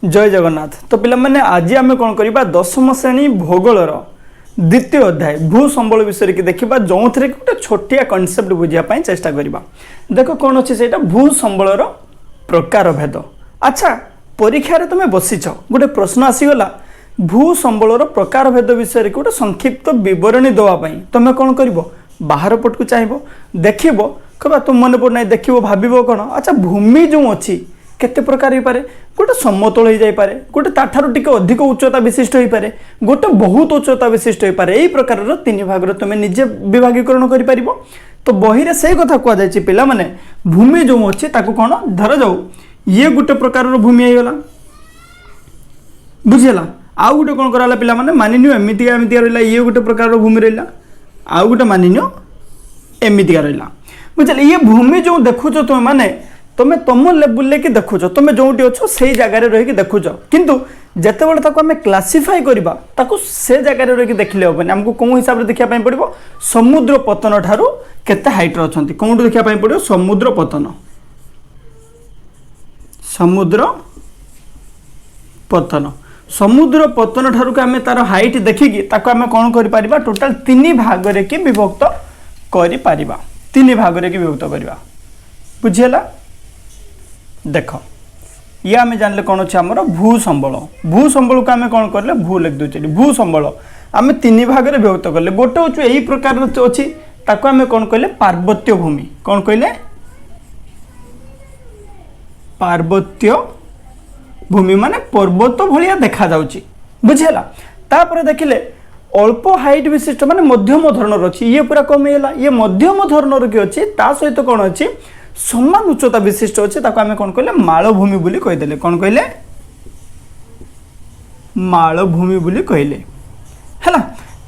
जय जगन्नाथ। तो पिला माने आज आम कौन करवा दशम श्रेणी भूगोलर द्वितीय अध्याय भू संबल विषय की देखा जो थे गोटे छोटिया कनसेप्ट बुझापी चेष्टा करवा। देख कौन अच्छे से भू संबलर प्रकार भेद। अच्छा परीक्षार तुम बसीच गोटे प्रश्न आसीगला भू संबलर प्रकार भेद विषय गोटे संक्षिप्त बरणी देवाई तुम कौन कर बाहर पट को चाहब देखब कह तुम मन पड़ना देख भाव कौन। अच्छा भूमि जो अच्छी केते प्रकार हो पारे गोटे समतल हो जाए गोटे ताठार टिके अधिक उच्चता विशिष्ट हो पारे गोटे बहुत उच्चता विशिष्ट हो पारे। यही प्रकार तीन भाग तुम निजे विभागीकरण कर पार। तो बही रे से कथा कह जाए पिला माने भूमि जो अच्छे ताको कौन धर जाऊ ये गोटे प्रकार भूमि होगा बुझेगा। आउ गोटे कौन कराला पिला माने मानिनियो एमितिका एमितिका रहा ये गोटे प्रकार भूमि रहा आउ गोटे मानिनियो एमितिका रहा बुझे। ये भूमि जो देखुच तुम माने तुम तुम लेवल लेके देखुच तुम जो अच्छो से जगार रही देखुच किंतु जिते बड़े आम क्लासीफाई करवा से जगार रही देखले हेनी आमको कौन हिसाब से देखापी पड़ो समुद्र पतन ठारू केते हाइट्रे अच्छा कौन देखापी पड़ो समुद्र पतन समुद्र पतन ठारू आम तार हाइट देखिकी आम कौन कर टोटाल तीन भाग की विभक्त कर तीन भाग की विभक्त करवा बुझीगला। देख ये आम जानले कौन अच्छे आमर भू संबल को आम कौन करें भू लिख दूचे भू संबल आम तीन भाग में विभक्त कले गोटे हूँ यही प्रकार अच्छी ताको आम कौन कहले पार्वत्य भूमि कौन कहले पार्वत्य भूमि माने पर्वत भाया देखा जाउची बुझेला। तापर देखिले अल्प हाइट विशिष्ट माने मध्यम धरणर अच्छी ये पूरा कम है ये मध्यम धरणर कि अच्छी ता सहित कौन अच्छी समान उच्चता विशिष्ट अच्छे आम कौन कहले मालभूमि बोली कहीदेले कौन कहले मालभूमि बोली कहले है।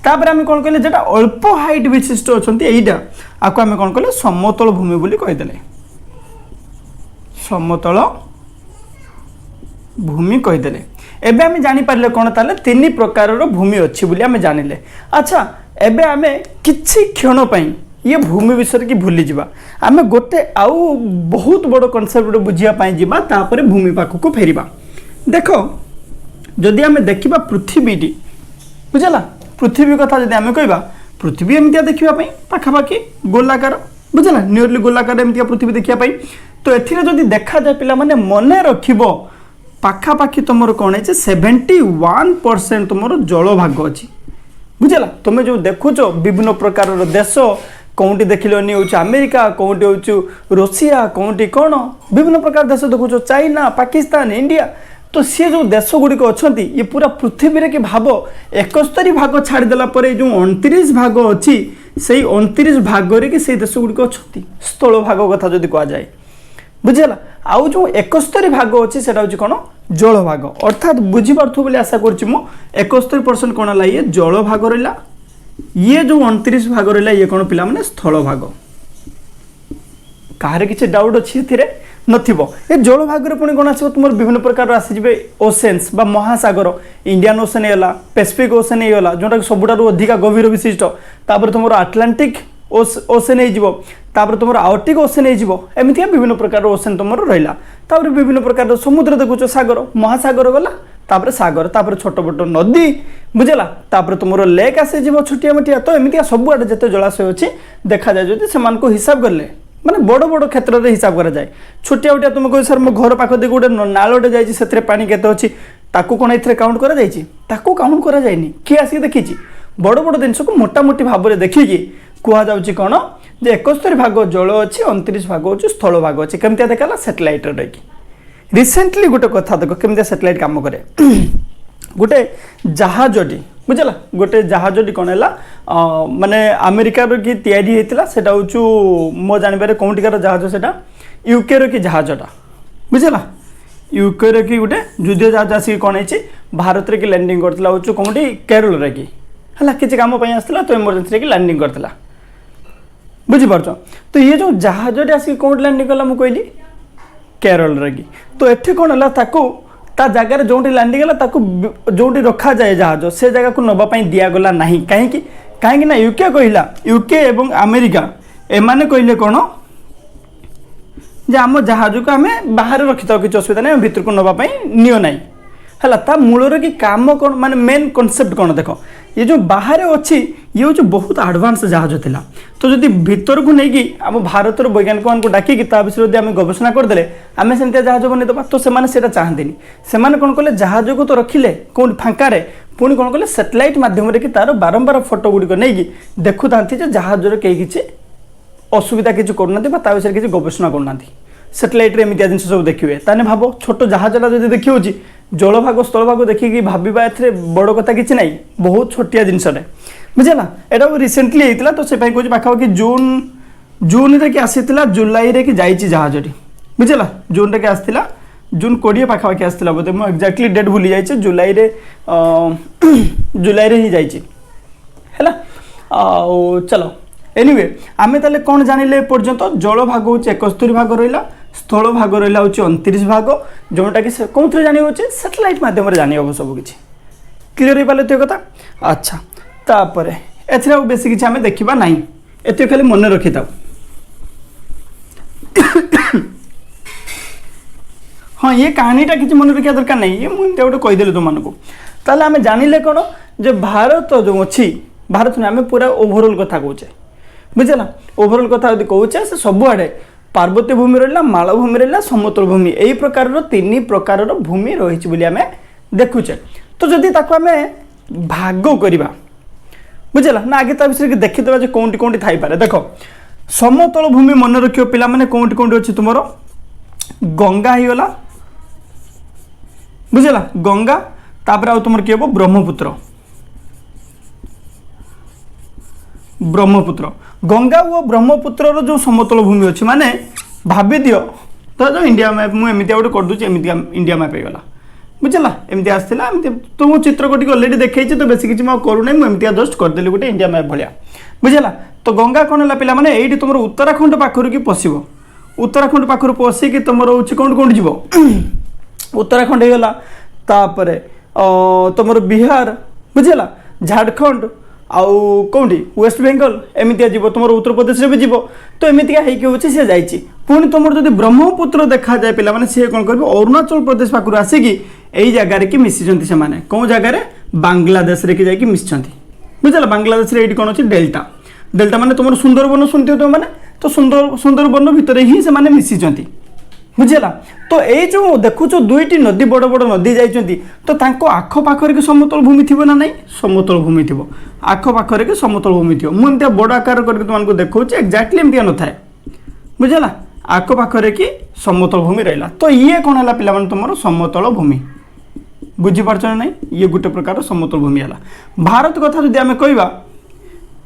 तापर आम कौन कहले जेटा अल्प हाइट विशिष्ट अच्छा यहीटा आपको आम कौन कहले समतल भूमि बोली कहीदेले समतल भूमि कहीदेले। एबे आम जानीपारे कौन ताले तीन प्रकार भूमि अच्छी बोली आम जानिले। अच्छा एबे आम किछि क्षण पाई ये भूमि विषय की भूली जावा आम गोटे आउ बहुत बड़ कनसेप्ट बुझापी जावा तापर भूमि पाखक फेरिबा। देख जदि आम देखा पृथ्वी बुझला पृथ्वी कथा जदि आम कहवा पृथ्वी एमतिया देखापी पाखापाखि गोलाकार बुझला नियरली गोलाकार एमतिया पृथ्वी देखापी। तो एथिरे जदि देखा जाए पिला माने मन रखिबो पाखापाखि तुमर कौन है 71% तुमर जल भाग अच्छी बुझला। तुम जो देखुच विभिन्न प्रकार देश कौटी देखिलनि हूँ अमेरिका कौटी हूँ रशिया कौटी कौन विभिन्न प्रकार देश देखुच चाइना पाकिस्तान इंडिया। तो सी जो देश गुड़िक अच्छा ये पूरा पृथ्वी कि भाव 71 भाग छाड़देला जो 29 भाग अच्छी से 29 भाग से देश गुड़िक अच्छा स्थल भाग कथा जदि कहुए बुझेगा। आउ जो 71 भाग अच्छी से कौन जल भाग अर्थात बुझीपार्थ बोली आशा करुँच 71% कौन है ये जल भाग रहा ये जो 29 भाग रहा ये कौन पिला माने स्थल भाग कहार किसी डाउट अच्छी नथिबो। ये जल भाग पुणी कौन आसो तुम विभिन्न प्रकार आसीजे ओसेन्स बा महासागर इंडियन ओशन है पैसिफिक ओशन है जोटा सबुठ अधिका गभीर विशिष्ट तापर तुम आटलांटिक ओशन हो तुम आर्टिक ओशन हो एमती विभिन्न प्रकार ओशन तुम रहा विभिन्न प्रकार समुद्र देखुच सागर महासागर गला तापर सागर तापर छोट बट नदी बुझेगा तापर तुम लेक आसी छोटिया मोटिया। तो एमती सबुआड़े जिते जलाशय अच्छी देखा जाए जो से हिसाब कले माने बड़ बड़ क्षेत्र में हिसाब करा जाए छोटिया मोटिया तुम कह सर मो घर पाख दे गोटे नालोटे जाए पानी केते अच्छी ताकू कौन ए काउंट करा जाइछि ताकू काउंट करा जाएनी किए आसिक देखी बड़ बड़ जिनस को मोटामोटी भाव में देखिकी कहुच्छी कौन जे 71 भाग जल अच्छी 29 भाग अच्छी स्थल भाग अच्छी केमती देखा सैटेलाइट रही रिसेंटली गोटे कथा देख केमती सैटेलाइट काम करे गोटे जहाजटी बुझला गोटे जहाजटी कौन है माने अमेरिकार कि तैयारी होता सेटा हूँ मो जानवर कौटिकार जहाज से यूके कि जहाजटा बुझला यूके कि गोटे युद्ध जहाज आसिक कौन है भारत में कि लैंडिंग करता हूँ कौटी केरल कि किसी कम आसला तो इमरजेंसी कि लैंडिंग करता बुझीपार। तो ये जो जहाजटे आसिक कौट लैंडिंग कला मुझे कहली केरल कि तो एठी कौन है ता जगार जो लैंडिंग है जो रखा जाए जहाज से जगह को नापी दिगला ना कहीं ना यूके कहला यूके एवं अमेरिका एमाने कहले कौन जे आम जहाज को आम बाहर रखी था किसी असुविधा नहीं भितर को नापी नियो ना है ता मूलर कि काम कौन माने मेन कॉन्सेप्ट कौन देख ये जो बाहर अच्छी ये हूँ बहुत आडभांस जहाज था तो जदि भीतर को नहीं आम भारत वैज्ञानिक मान डाकिकी विषय जब आम गवेषणा करदे आम सेमती जहाज बनईदे तो से चाहती से कौन कले जहाज को तो रखिले कौन फाँकार पुणी कौन कले सैटेलाइट मध्यम कि तार बारंबार फोटो गुड़िक नहीं देखु था जहाजर कहीं किसी असुविधा किसी करना विषय किसी गवेषणा करना सैटेलाइट एमती जिन सब देखिए ताने भाव छोट जहाजटा जब देखिए जलभाग स्थलभाग देखिए भाविबा ए बड़ कथा किसी ना बहुत छोटिया जिनसटे बुझेगा यहाँ रिसेंटली होता तो से कहूँ पाखापाखि जून रे कि आसीला जुलाई रे कि जाइए जहाजटी बुझेगा जून रे कि आसला जून 20 पाखापाखि आसला बोधे मुझे एक्जाक्टली डेट भूली जाइए जुलाई रे ही जाइए चलो एनीवे आमे ताले कौन जानिले पर्यंत जल भाग हूँ 71 भाग रहा स्थल भाग रहा हूँ 29 भाग जोटा कि कौन जानी होचे सैटेलाइट मध्यम जानी हम सब किसी क्लीयर हो पारे तो कथा अच्छा तापर एथरे बेसी किसी आम देखा ना एत खाली मन रखी था हाँ ये कहानीटा किसी मन रखा दरकार नहीं ये मुझे गोटे कहीदेली तुमको ताले आम जानिले कौन जो भारत जो अच्छी भारत में आम पूरा ओभरऑल कथा कहे बुझेगा ओभरऑल कथा यदि कहे से सबुआड़े पार्वत्य भूमि रहा मालभूमि रहा समतल भूमि यही प्रकार 3 प्रकार भूमि रही आम देखुचे तो जदि आम भाग करवा बुझेगा ना आगे विषय देखीदे कौटी कौटी थाईपे देख समतल भूमि मन रखियो पिला माने कौटी कौटी अच्छी तुम गंगा होगला बुझेगा गंगा तापर आ तुम किए ब्रह्मपुत्र ब्रह्मपुत्र गंगा और ब्रह्मपुत्र जो समतल भूमि अच्छी माने भाभी दियो तो जो इंडिया मैप मुझे गोटे करदे एमती इंडिया मैप होगा बुझेगा एमती आसला तो मुझे चित्रकटी अलरेडी देखी तो बेस किसी करूना मुझे जस्ट करदेली गोटे इंडिया मैप भाया बुझेगा तो गंगा कौन है पे मैंने ये तुम उत्तराखंड पाखर की पशब उत्तराखंड पाखर पशिकी तुम रोचे कौन कौन जीव उत्तराखंड होगला तापर तुम बिहार बुझेगा झारखंड आउ कौटी वेस्ट बेंगल एमती जीव तुम उत्तर प्रदेश भी जीव तो एमती हो सी जाइए पुणी तुम जो ब्रह्मपुत्र देखा जाए पे मैंने सी कौन कर अरुणाचल प्रदेश पाखु आसिकी यही जगार कि मिशिंट से कौन जगार बांग्लादेश रे कि जाकि मिशिंट बुझेगा बांग्लादेश ये कौन अच्छी डेल्टा डेल्टा माने तुम सुंदरबन शुणुथ तुम मैंने तो सुंदरबन भितर ही से मिशिंट बुझेगा तो ये जो देखुच 2टी नदी बड़ बड़ नदी जाइए तो आखपाखर कि समतल भूमि थी ना नहीं समतल भूमि थी आखपाखर कि समतल भूमि थी मुझे बड़ आकार करके तुमको देखा एक्जाक्टली एमती न थाए बुझेगा आखपाखर कि समतल भूमि रहा तो ये कौन है पे तुम समतल भूमि बुझीपार ना ये गोटे प्रकार समतल भूमि है भारत कथा जब आम कहवा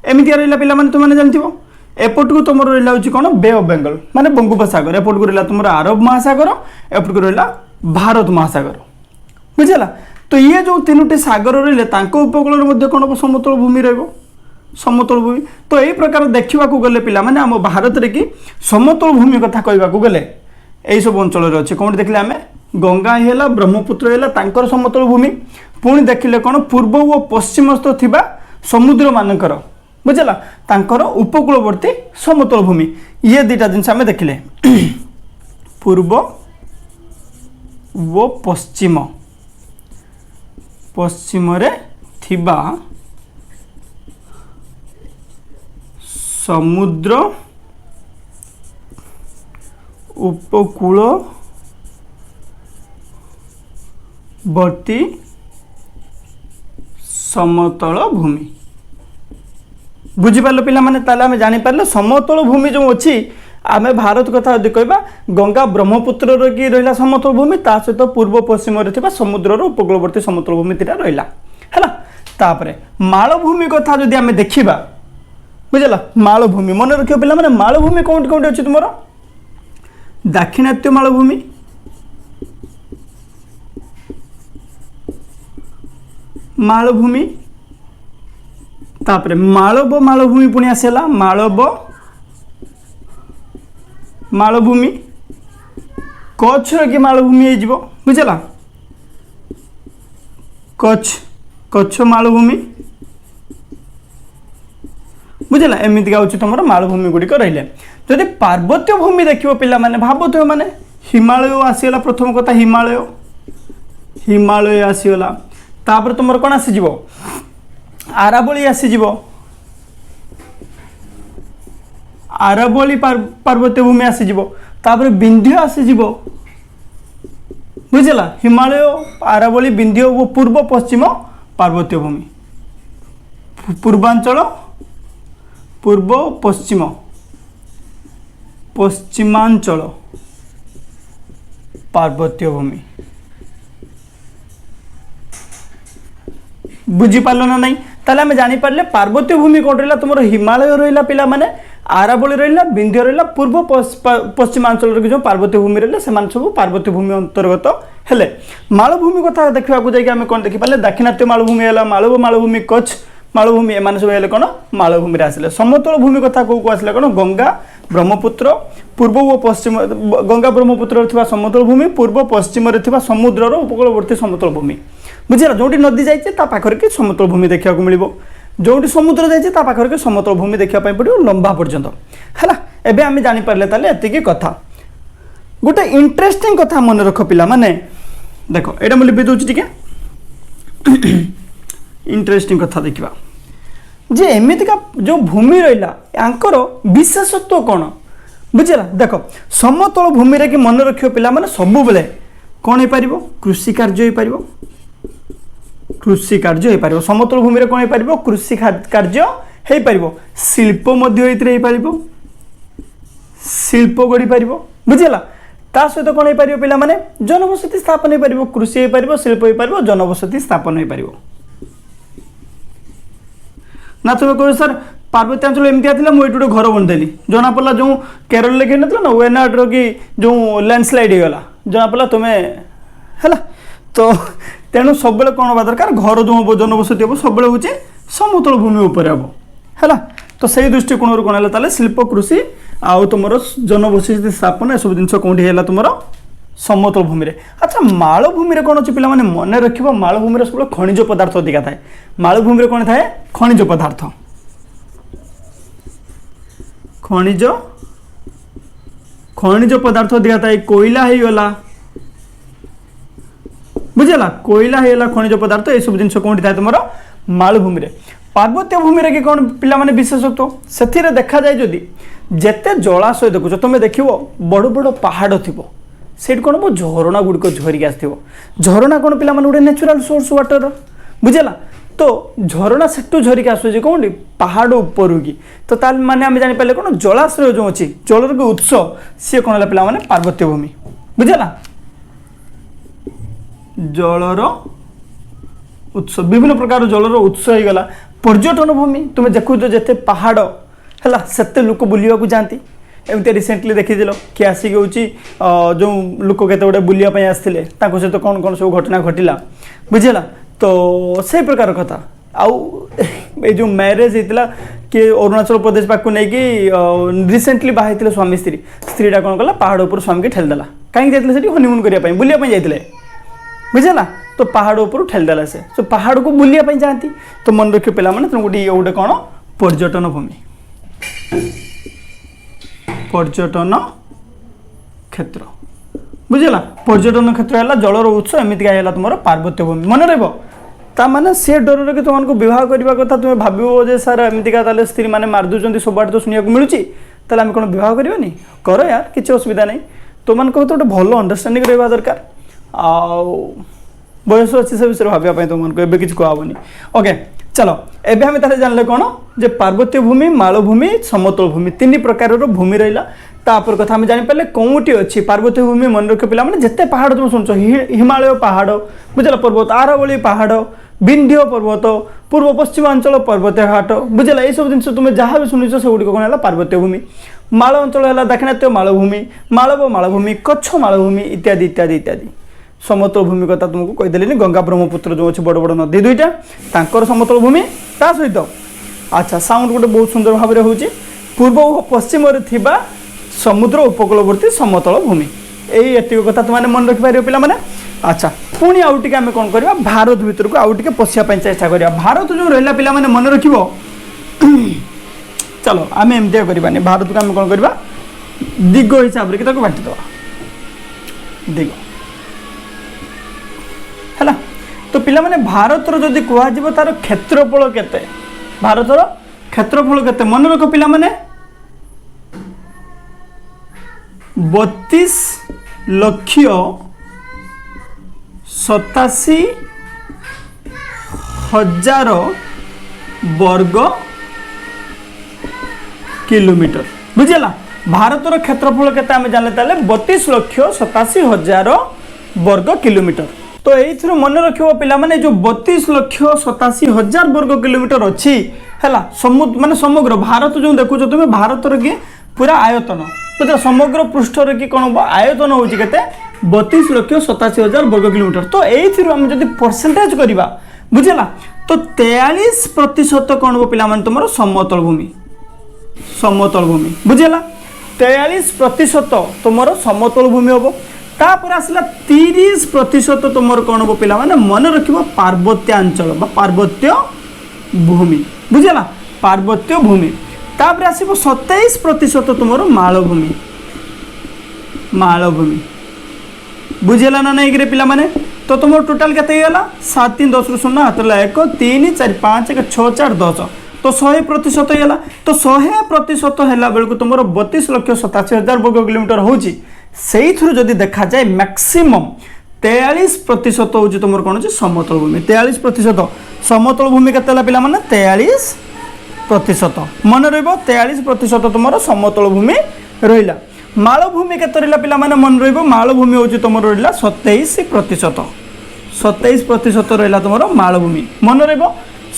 एमती रहा पे तुमने जानव एपट को तुम रहा हूँ कौन बे ऑफ बेंगल माने बंगोपसागर एपट को रहा तुम अरब महासागर एपट को रहा भारत महासागर बुझेगा तो ये जो 3टी सागर रही उपकूल कौन समतल भूमि समतल भूमि तो यही प्रकार देखा गले पे आम भारत में कि समतल भूमि कथा कहवा गले यही सब अंचल अच्छे कौन देखले आम गंगा है ब्रह्मपुत्र है समतल भूमि पुणी देखिले कौन पूर्व और पश्चिमस्थ थिबा समुद्र मानकर बुझेगा तांकर उपकूलवर्ती समतल भूमि ये 2टा जिनस आम देखिले पूर्व वो पश्चिम पश्चिम रे थिबा समुद्र उपकूलवर्ती समतल भूमि बुझीपार पे मैंने आम जापर समतल भूमि जो अच्छी आम भारत कथा यदि कहवा गंगा ब्रह्मपुत्र कि रहा समतल भूमि ता सहित पूर्व पश्चिम समुद्र उपकूलवर्ती समतल भूमि रहा है मालभूमि कथा जदि आम देखा बुझेगा मालभूमि मन रखियो पे मैंने मालभूमि कौन कौन अच्छी तुम दाक्षिणात्य मालभूमि मालभूमि तापर मालव मालभूमि पुणी आसला मालव मालभूमि कच्छ कि मालभूमि हो बुझेगा कच्छ मालभूमि बुझेगा एमती हूँ तुम मालभूमि गुड़िक रही जदि पार्वत्य भूमि देखो पे मैंने भावुथ मैंने हिमालय आसीगला प्रथम कथा हिमालय आसीगला तापर तुम कौन आसीज आरावली आसीज आरावली पार्वत्य भूमि आसीज तापर विंध्य आसीज बुझला हिमालय आरावली विंध्य वो पूर्व पश्चिम पार्वत्य भूमि पूर्वांचल पूर्व पश्चिम पश्चिमांचल पार्वत्य भूमि बुझीपार ना नहीं ताले आम जापर पार्वत्य भूमि कौन रहा तुम हिमालय रहा पिला माने आरावली रहा विंध्य रहा पूर्व पश्चिमांचल जो पार्वत्य भूमि रहा से सब पार्वत्य भूमि अंतर्गत हेले मालभूमि कथा देखा जाए कौन देखिपारे दाक्षिणात्य मालभूमि है मालव मालभूमि कच्छ मालभूमि एम सब है कौन मालभूमि आसिले समतल भूमि कथा कौ आसिले कौन गंगा ब्रह्मपुत्र पूर्व व पश्चिम गंगा ब्रह्मपुत्र समतल भूमि पूर्व पश्चिम समुद्र उपकूलवर्ती समतल भूमि बुझे जो नदी जाइए पाखे समतल भूमि देखा मिल जो समुद्र जाइए पाखे समतल भूमि देखा पड़ो लंबा पर्यंत है एवं आम जापारे ये कथा गोटे इंटरेस्टिंग कथा मन रख पिला माने देख यहाँ मुझे लिपि दूसरी टे इंटरेस्टिंग कथा देखा जे एमतीका जो भूमि रहा यांकर विशेषत्व कौन बुझेगा देख समतल भूमि रे कि मन रख पिला माने सब बेले कौन हो पार कृषि कार्य हो पार कृषि कार्य हो पार समतल भूमि रे कौन हो पार कृषि कार्य हो पार शिल्प शिल्प गढ़ी पार बुझेगा ता सहित कौन हो पार पिला माने जनबसति स्थापन हो पार कृषि हो पार शिल्प हो पार जनबसति स्थापन हो पार ना तुम कह सर पार्वत्यांचल एमती था मुझे गोटे घर बनदेली जना पड़ा जो केरल लिखे ना ना वेनाड कि जो लैंडस्लाइड होगा जना पड़ा तुम्हें है तो तेणु सब कौन हवा दरकार घर जो हम जनबसति हम सब हूँ समतल भूमि उपर हम है तो से दृष्टिकोण कौन है शिल्प कृषि आउ तुम जनबसति स्थापन ये सब जिन कौटी है तुम समतल भूमि अच्छा मालभूमि कौन अच्छे पे मन रख मालभूमि सब खनिज पदार्थ अधिका थाए मालभूमि कौन थाए खनिज पदार्थ खनिज पदार्थ अधिका थाए कोयला होगला बुझेगा कोयला होगला खनिज पदार्थ ये सब जिन कौटी थाए तुम मालभूमि पार्वत्य भूमि कि कौन पे विशेषत्व से देखा जाए जदि जेते जलाशय देखुच तुम देख बड़ बड़ पहाड़ थी से कौन हम झरणा गुड़िक झरिक आसो झरणा कौन पे गोटे नेचुराल सोर्स वाटर बुझेगा तो झरणा से झरिक आसूँ कौन पहाड़ उपरू की तो ताल माने आम जापर कौन जलाशय जो अच्छी जलर उत्स सी कौन है पे पार्वत्य भूमि बुझेगा जलर उत्स विभिन्न प्रकार जलर उत्स हो गला पर्यटन भूमि तुम देखुच जिते पहाड़ है से लोक बुलवाक जाती एमती रिसेंटली देखी किए आसिक हूँ जो लोक केते बुलापी आसते सहित कौन कौन सब घटना घटला बुझेगा तो से प्रकार कथा आउ जो मैरेज होता कि अरुणाचल प्रदेश पाक नहीं कि रिसेंटली बाहर स्वामी स्त्री स्त्रीटा कौन कला पहाड़ उपर स्वामी की ठेलदेला कहीं जाते हनीमून करने बुलापी जाते बुझेगा तो पहाड़ उपर ठेलदेला से तो पहाड़ को बुलापी जाती तो मन रख पे तुम गोटे गोटे कौन पर्यटन भूमि पर्यटन क्षेत्र बुझेगा पर्यटन क्षेत्र है जलर उत्स एमतीका है तुम पार्वत्य भूमि मन रहा से डर कि तुमको विवाह करने कथा तुम भाव सर एमतीका स्त्री मैंने मारिदे सब आड़े तो शुणा मिलूँ आम कौन विवाह करवानी कर यार किसी असुविधा नहीं तुम गोटे भल अंडरस्टांडिंग रहा दरकार बयस अच्छी से विषय भावाई तुमको एवं किसी कहबनी ओके चलो एवं आम ताले जानले कौन जे पार्वत्य भूमि मालभूमि समतल भूमि तीन प्रकार भूमि रहा तापर कथा आम जापर कौटी अच्छी पार्वत्य भूमि मन रख पे जिते पहाड़ तुम शुणुच हिमालय पहाड़ बुझेगा पर्वत आरावली पहाड़ विंध्य पर्वत पूर्व पश्चिमांचल पर्वत घाट बुझेगा ये सब जिन तुम जहाँ भी शुणुच से गुड़िक कौन है पार्वत्य भूमि माल अंचल है दाक्षिणात्य मालभूमि मालव मालभूमि कच्छ मालभूमि इत्यादि इत्यादि इत्यादि समतल भूमि कथा तुमको कहीदेली गंगा ब्रह्मपुत्र जो अच्छे बड़ बड़ नदी दुईटा तांकर समतल भूमि ता सहित अच्छा साउंड गोटे बहुत सुंदर भाव में होची पूर्व और पश्चिम समुद्र उपकूलवर्ती समतल भूमि यही एतिक कथा तुमने मन रखिपार पे अच्छा पुणी आउ टे आम कौन करवा भारत भीतर को आउ टे पशिया चेष्टा करवा भारत जो रहा पे मन रख चलो आम एमती करवानी भारत को आम कौन करवा दिग हिसाब से बांटिदेवा दिग है तो पिला माने भारत रो जदी कुआ जिवो तार क्षेत्रफल केते भारत रो क्षेत्रफल केते मन रख पिला माने 32,87,000 वर्ग किलोमीटर बुझेला भारत रो क्षेत्रफल केते आमे जानले ताले 32,87,000 वर्ग किलोमीटर तो एइथरो मन रखिबो पिला माने जो 32,87,000 वर्ग किलोमीटर अछि हैला समुद्र माने समग्र भारत जो देखु छ तुमे भारत रो की पूरा आयतन तो समग्र पृष्ठ रे की कोन आयतन होछि केते 32,87,000 वर्ग किलोमीटर तो एइथरो हम जदी परसेंटेज करिबा बुझेला तो 43% कोन पिला माने तुमरो समतल भूमि बुझेला 43% तुमरो समतल भूमि होबो तापर आसला 30% तुमरो कोन होबो पिला माने मन रखिबो पार्वत्यांचल बा पार्वत्य भूमि बुझेला पार्वत्य भूमि तापर आसीबो 27% तुमरो मालभूमि बुझेला ना नहीं रे पिला माने तो तुमरो टोटल केते गेला 7 3 10 रु 0 हातला 1 3 4 5 1 6 4 10 तो 100% हेला तो 100% हेला बेल को तुमरो 32,87,000 वर्ग किलोमीटर होची सेही थ्रु जदी देखा जाए मैक्सिमम 43% होची तुमरो कोन छै समतल भूमि 43% समतल भूमि केतेला पिला माने 43% मन रहइबो 43% तुमरो समतल भूमि रहिला मालभूमि केते रहिला पिला माने मन रहइबो मालभूमि होची तुमरो रहिला 27% रहिला तुमरो मालभूमि मन रहइबो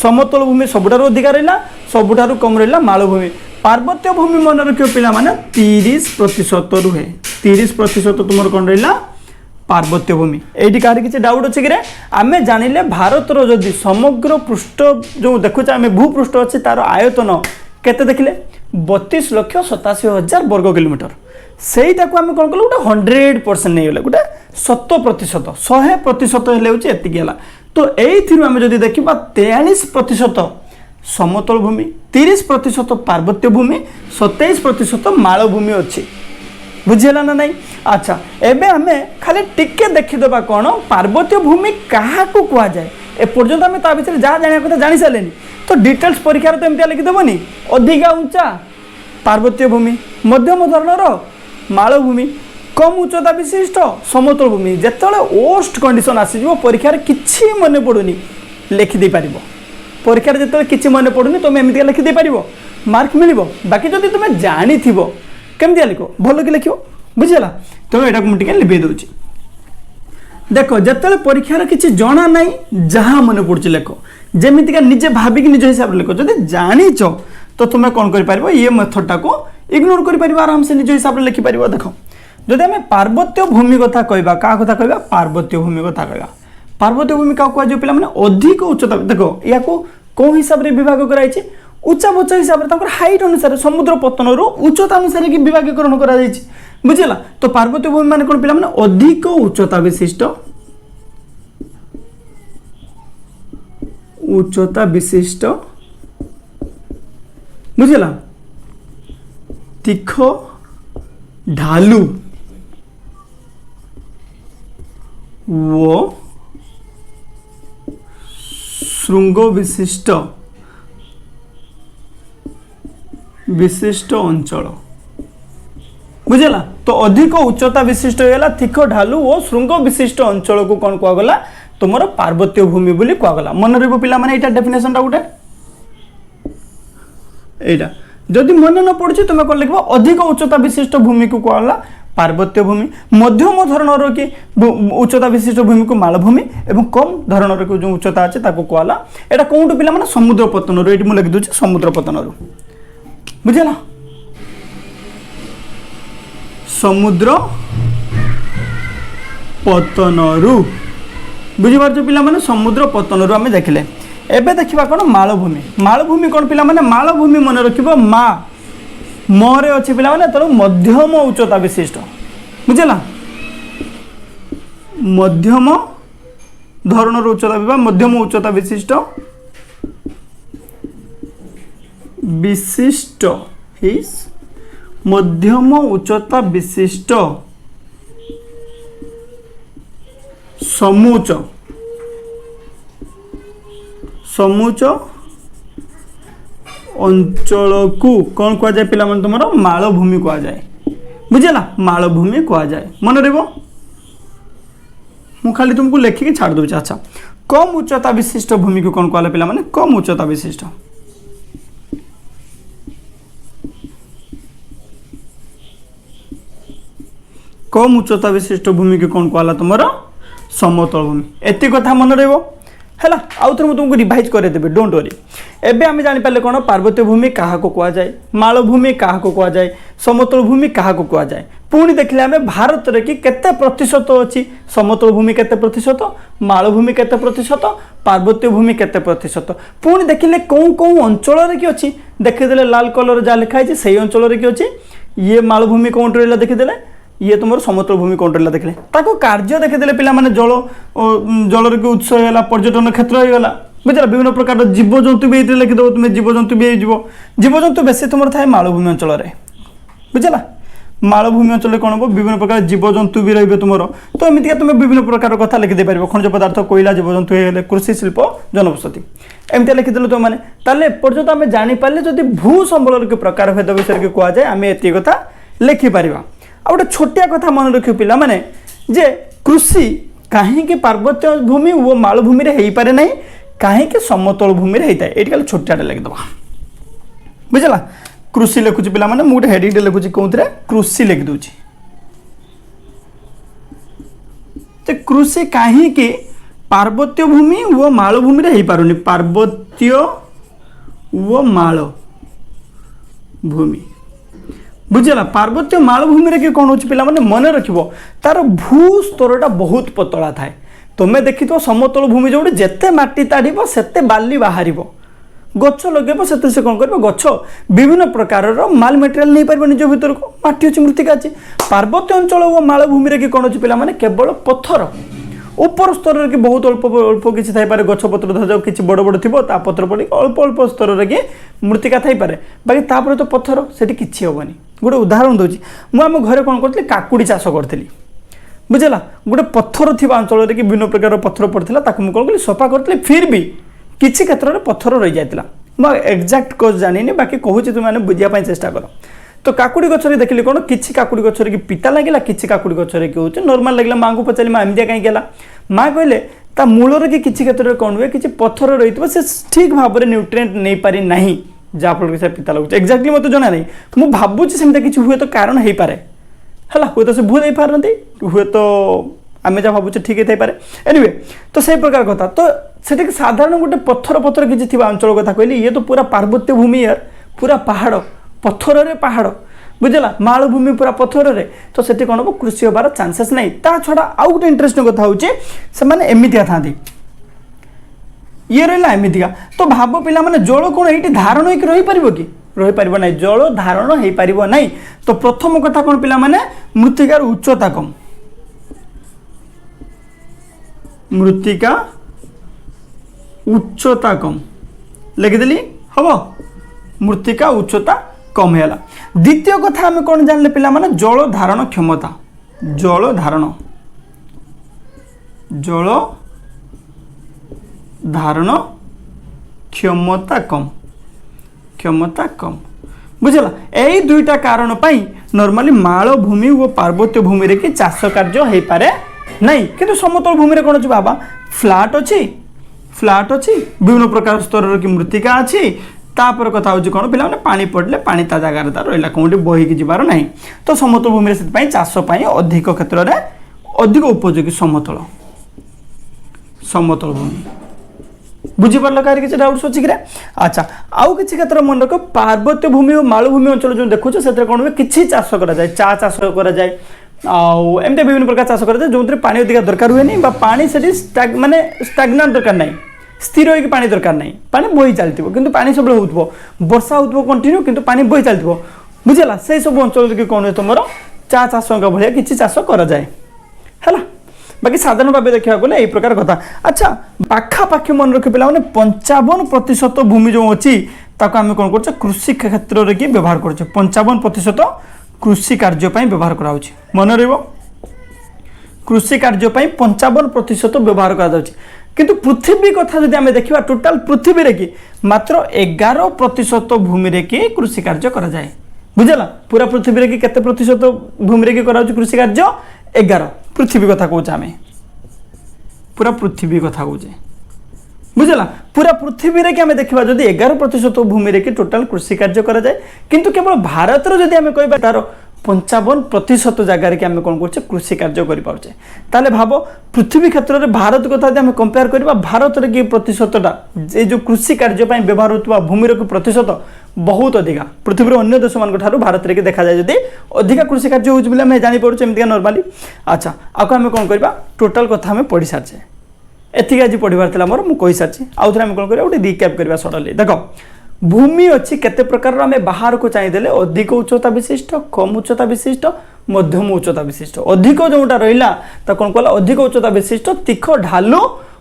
समतल भूमि सबुठारु अधिकार रहिला सबुठारु कम रहिला मालभूमि पार्वत्य भूमि मन रखियो पिला माने 30% रुहे 30% तुमर कोन रहिला पार्वत्य भूमि एठी कारी किछ डाउट अछि कि रे आमे जानिले भारत रो जदी समग्र पृष्ठ जो देखु छ आमे भूपृष्ठ अछि तार आयतन केते देखिले 32,87,000 वर्ग किलोमीटर सेईटा को आमे कोन कलु गोटे 100% नै गेले गोटे 100% 100% हेले होछि एति गेला तो एइथिरु आमे जदी देखिबा 43% समतल भूमि 30% पार्वत्य भूमि 27% मालभूमि अछि बुझिला ना नहीं अच्छा एबे हमें खाली टिके देखि देबा कोन पार्वत्य भूमि काहा को कुआ जाय ए पर्यंत हमें ता भीतर जा जानिया କଥା जानि सालेनी तो डिटेल्स परीक्षा रे तो एमतिया लिखि देबनी अधिका ऊंचा पार्वत्य भूमि मध्यम धरणर मालभूमि कम उच्चता विशिष्ट समतल भूमि जेतले ओस्ट कंडीशन आसी जो परीक्षा रे किछि मने पडुनी लिखि दे पारिबो परीक्षा रे जेतले किछि मने पडुनी तुम एमतिया लिखि दे पारिबो मार्क मिलिबो बाकी जदी तुम जानि थिबो केमतिया लिखो भलो कि लिखियो बुझिला तो एटा को मुटिके लिबे दोची देखो जेतले परीक्षा रे किछि जणा नै जहां मने पडुची लेखो जेमिति का निजे भाबी कि निज हिसाब रे लेखो जदी जानिचो तो तुम कोन करि पारिबो ये मेथड टा को इग्नोर करि पारिबो आराम से निज हिसाब रे लिखि पारिबो देखो जदि हमें पार्वत्य भूमि कथा कहबा का कथा कहबा पार्वत्य भूमि कथा कहबा पार्वत्य भूमि का को जो पिला माने अधिक उच्चता देखो या को हिसाब रे विभाग कराई छै उच्चा बोच्चा हिसाब रे ताकर हाइट अनुसार समुद्र पतन रो उच्चता अनुसार की विभागीकरण करा जाय छै बुझिला तो पार्वत्य भूमि माने कोन पिला माने अधिक उच्चता विशिष्ट बुझिला तीख ढालू वो श्रृंग विशिष्ट अंचल बुझेला तो अधिक उच्चता विशिष्ट होगा तीख ढालू और श्रृंग विशिष्ट अंचल को कौन कहगला तुमर पार्वत्य भूमि बोली कहगला मन रहिबो पिला माने एटा डेफिनेशन टा गुटे एटा जदि मन न पड़छि तुम कोन लिखबो अधिक उच्चता विशिष्ट भूमि को कहला पार्वत्य भूमि मध्यम धरणर की उच्चता विशिष्ट भूमि को मालभूमि एवं कम धरणर को जो उच्चता अछि ताको कहला एटा कोउटु पिला माने समुद्र पतन रो एटी मु लिखि दोछि समुद्र पतन रो बुझला समुद्र पतन रो बुझि पारछ पिला माने समुद्र पतन रो हमें देखले एबे देखिबा कोन मालभूमि कोन पिला माने मालभूमि मन रखिबो मा मोरे अछि पिला माने तरो मध्यम उच्चता विशिष्ट बुझला मध्यम धरणर उच्चता बिबा मध्यम उच्चता विशिष्ट हिस मध्यम उच्चता विशिष्ट समूच समूच अंचल को कौन कह जाए पिला मन तुमरो मालभूमि कह जाए बुझेला मालभूमि कह जाए मन रहबो मु खाली तुमको लेखिक छाड़ दूँ। अच्छा कम उच्चता विशिष्ट भूमि को कौन कहला पिला माने कम उच्चता विशिष्ट कम उच्चता विशिष्ट भूमि को कौन कहला तुमर समतल भूमि एति कथा मन रहबो हैला आउ थोर तुमको रिवाइज करे देबे डोंट वरी। एबे आमे जानि पाले कोन पार्वत्य भूमि काहा को कहा जाए मालभूमि काहा को कहा जाए समतल भूमि काहा को कहा जाए पुणी देखले आमे भारत रे कि केते प्रतिशत अछि समतल भूमि केते प्रतिशत मालभूमि केते प्रतिशत पार्वत्य भूमि केते प्रतिशत पुणी देखिले कोन कोन अंचल रे कि अछि देखिदेले लाल कलर जा लिखा है सेही अंचल रे कि अछि ये मालभूमि कोन रहला देखिदेले ये तुम समतल भूमि कौन रहा देखले ताको कार्य देखीदे पे जल जलर के उत्स होगा पर्यटन क्षेत्र होगा बुझल विभिन्न प्रकार जीवजंतु भी ये लिखिदेव तुम्हें जीवजंतु भी जीवजंतु बेसी तुम थाए मालभूमि अंचल बुझला मालभूमि अंचल कौन हम विभिन्न प्रकार जीवजंतु भी रे तुम तो एमती तुम विभिन्न प्रकार कथा लिखिदे पार खनिज पदार्थ कोईला जीवजंतु हो कृषि शिल्प जनबसति एमती लिखिदेलु तुम मैंने एपर्यंत आम जापारे जब भू संबल के प्रकार भेद विषय कह जाए आम एत कथा लिखिपर आ गोटे छोटिया कथा मन रख पिला माने जे कृषि कहीं पार्वत्य भूमि वो मालभूमि रे हेई पारे नहीं कहीं समतल भूमि रे हेई थाए एटी खाली छोटियाटे लिखिदबा बुझला कृषि लिखुची पिला माने मु गोटे हेडिंग लिखुची कोउतरे कृषि लिखि दोची ते कृषि कहीं पार्वत्य भूमि वो मालभूमि रे हेई पारुनी पार्वत्य वो माल भूमि बुझेगा पार्वत्य मालभूमि रे कौन होची पिला माने मन रखिबो तार भू स्तरटा बहुत पतला थाए तुम्हें देखि तो समतल भूमि जो जेते माटी ताड़िबो सेते बाली बाहरिबो गछ लगेबो सेते से कौन करबो गछ विभिन्न प्रकार माल मटेरियल नहीं पारबो निज भीतर को माटी अछि मृत्तिका अछि पार्वत्य अंचल वो मालभूमि रे कौन होची पिला माने केवल पत्थर ऊपर स्तर की बहुत अल्प अल्प किसी थाईपे गछपत्र धर जाओ कि बड़ बड़ थी पत्र पड़ अल्प अल्प स्तर की मृत्तिका थाईपे बाकी तापर तो पत्थर से किसी हेनी गोटे उदाहरण दूसरी मुझे घरे कौन करी काकुड़ी चाष करी बुझेगा गोटे पत्थर थी अंचल कि विभिन्न प्रकार पत्थर पड़ता कौन करी सफा करी फिर भी किसी क्षेत्र में पत्थर रही जाता मुझे एक्जाक्ट कज जानी बाकी कहूँ तुम्हें बुझापी चेष्टा कर तो काकुड़ी गचर देखिली कौन किसी काकुड़ी गचर की पिता लगे किसी काकुड़ी गचर कि हूँ नर्माल लगे माँ को पचारि माँ एमती कहीं माँ कहले ता मूलर कि किसी क्षेत्र में कौन हुए किसी पत्थर रही से ठीक भाव में न्यूट्रिएंट नहीं पारि नहीं जहाँफल कि पिता लगुच एक्जाक्टली मत जना नहीं मुझे भावुँ सेमती किसी हुए तो कारण हो पारे है हुए तो से भूल नहीं पारती हुए तो आम जहाँ भावुचे ठीक है पारे एनीवे तो से प्रकार कथा तो से साधारण गोटे पत्थर पत्थर किसी थी अंचल कथा कहली ये तो पूरा पार्वत्य भूमि यार पूरा पहाड़ पत्थर रे पहाड़ बुझला मालभूमि पूरा पत्थर रे तो सेठी कौन हम कृषि होबार चांसेस नहीं ता छड़ा आउ गोटे इंटरेस्टिंग कथा होचे से माने एमितिया थांती ये रहा एमितिका तो भाव पिला माने जल कौन ये धारण होकर रही पारिबो कि रही पारिबो नहीं जल धारण हो पारिबो नहीं तो प्रथम कथा कौन पिला माने मृत्तिकार उच्चता कम मृत्तिका उच्चता कम लिखिदेली हम मृत्तिका उच्चता कम है द्वितीय कथा आम कौन जानले पिला माने जल धारण क्षमता जल धारण क्षमता कम बुझला यही दुईटा कारण पाई नॉर्मली मालभूमि और पार्वत्य भूमि रे कि चाष कार्य हो पारे नहीं किंतु समतल भूमि रे कौन अछि बाबा फ्लैट अच्छी विभिन्न प्रकार स्तर की मृत्तिका अच्छी तापर कथा हूँ कौन पे पानी पड़े पानी ता जगार तार रहा कौटी बहिकी जबार ना तो समतल भूमि से चाष अधिक क्षेत्र में अधिक उपयोगी समतल भूमि बुझीपार कहीं किसी डाउट्स अच्छी कि अच्छा आउ किसी क्षेत्र मन रख पार्वत्य भूमि और मालभूमि अंचल जो देखुच से कौन हुए किसी चाष कराए चा चाष कराए आमती विभिन्न प्रकार चाष कराए जो पानी अधिक दरकार हुए नहीं पानी से माने स्टाग्नाट दरकार नहीं स्थिर होगी पानी दरकार नहीं पानी बही चलती किंतु पानी सब हो वर्षा हो कंटिन्यू किंतु पानी बही चलती बुझेगा से सब अंचल की कौन तुम चा चाष भाया किसी चाष कराए है बाकी साधारण भाव देखा गले यही प्रकार कथा अच्छा पाखापाखि मन रखी पे 55% भूमि जो अच्छी आम कौन कर कृषि क्षेत्र में कि व्यवहार कर 55% कृषि कार्य व्यवहार करा मन रहा कृषि कार्य 55% व्यवहार करा किंतु पृथ्वी कथा जदि आम देखा टोटाल पृथ्वी रे कि मात्र 11% भूमि रे कि कृषि कार्य करा जाए बुझला पूरा पृथ्वी रे कि केते प्रतिशत भूमि रे कि करा कृषि कार्य 11 पृथ्वी कथा कहूँ आम पूरा पृथ्वी कथा कहूँ बुझला पूरा पृथ्वी रे कि आम देखा जदि 11% भूमि रे कि टोटाल कृषि कार्य करा जाए किंतु केवल भारत रो जदि आम कहबा तार 55% जगार कि आम कौन कर कृषि कार्य करें ताले भाव पृथ्वी क्षेत्र में भारत कथा आम कंपेयर करवा भारत में कि प्रतिशतटा ये जो कृषि कार्य व्यवहार होता भूमि कि प्रतिशत बहुत अधिका पृथ्वी अन्य देश मान भारत में देखा जाए जदि अधिका कृषि कार्य हो जानीपे एमती नॉर्मली अच्छा आपको आम कौन करवा टोटाल कथा आम पढ़ी सारी एतिक आज पढ़ार मोर मुझे सारी आउ थे आम कौन कर रिक्याप करवा सडनली देख भूमि अच्छी केते प्रकार आम बाहर को चाहिए अधिक उच्चता विशिष्ट कम उच्चता विशिष्ट मध्यम उच्चता विशिष्ट अधिक जोटा रहा कौन कहला अधिक उच्चता विशिष्ट तीख ढालू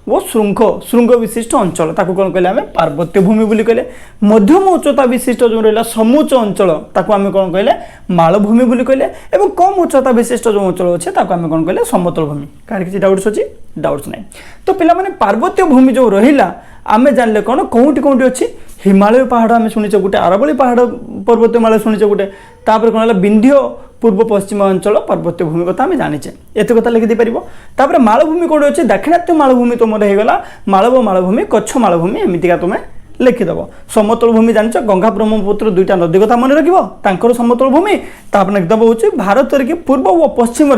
वो श्रृंग विशिष्ट अंचल ताको कौन कहले आम पार्वत्य भूमि बोली कहले मध्यम उच्चता विशिष्ट जो रहा समूच अंचल ताको आम कौन कहले मालभूमि बोली कहले एवं कम उच्चता विशिष्ट जो अंचल अच्छे ताको आम कौन कहले समतल भूमि कार किसी डाउट्स अच्छी डाउट्स नहीं तो पिला माने पार्वत्य भूमि जो रहा आम जानले कौन कौटी कौटी अच्छी हिमालय पहाड़ आम शुणीचे गोटे अरावली पहाड़ पर्वतमाला शुणीचे गोटे तापर कौन है विंध्य पूर्व पश्चिम अंचल पर्वत्य भूमि कथा आम जानीचे एत कथा लिखि पार मालभूमि कौटे अच्छे दाक्षिणात्य मालभूमि तुम होगा मालव मालभूमि कच्छ मालभूमि एमतीका तुम्हें लिखिदेव समतल भूमि जान गंगा ब्रह्मपुत्र दुईटा नदी कथा मन रखिर समतल भूमि तापर लिखिदेव हूँ भारत कि पूर्व और पश्चिम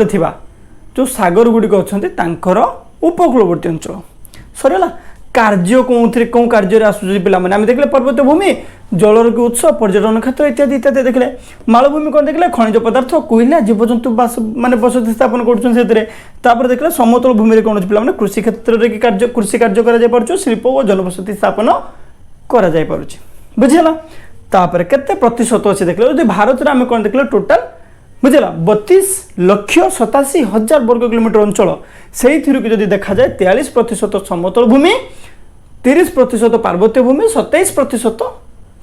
जो सागर गुड़िक अच्छा उपकूलवर्ती अंचल सरला कार्य कौन कार्य आसूँ पे आम देखले पर्वत भूमि जलर की उत्स पर्यटन क्षेत्र इत्यादि इत्यादि देखले मालभूमि कौन देखले खनिज पदार्थ कोयला जीवजंतु माने बसति स्थापन कर देखले समतल भूमि कौन पे कृषि क्षेत्र में कार्य कृषि कार्य कर शिल्प और जनबसति स्थापन कर बुझीगला तापर केते प्रतिशत अच्छे देखले जो भारत में आम कौन देखले टोटाल बुझेगा 32,87,000 वर्ग किलोमीटर अंचल से जदि देखा जाए 43% समतल भूमि 30% पार्वत्य भूमि 27%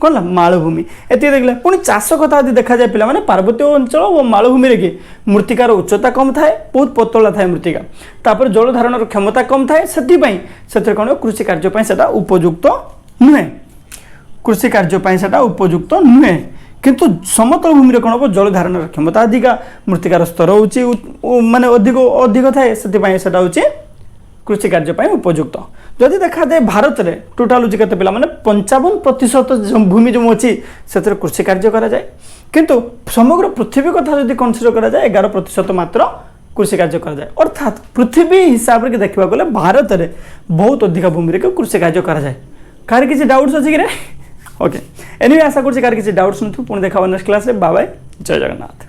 कौन ला मालभूमि एति देखले पुणी चाष कथा यदि देखा जाए पे पार्वत्य अंचल और मालभूमि रे मृत्तिकार उच्चता कम थाए बहुत पतला थाए मृत्तिका तापर जल धारण क्षमता कम थाए से कौन कृषि कार्य से उपयुक्त नुहे कृषि कार्य से उपयुक्त नुहे किंतु समतल भूमि कौन हम जल धारण क्षमता अधिका मृत्तिकार स्तर हूँ माने अधिक अधिक थाए से हूँ कृषि कार्य उपयुक्त जदि देखा जाए भारत में टोटाल हूँ के पे 55% भूमि जो अच्छी से कृषि कार्य कराए किंतु समग्र पृथ्वी कथा जब कनसीडर करा 11% मात्र कृषि कार्य कराए अर्थात पृथ्वी हिसाब से देखा गले भारत में बहुत अधिक भूमि कृषि कार्य कराए कार किसी डाउट्स अच्छी कि ओके एनिवे आशा कर किसी डाउट्स नहीं पुणी देखा नेक्स्ट क्लास बाय बाय जय जगन्नाथ।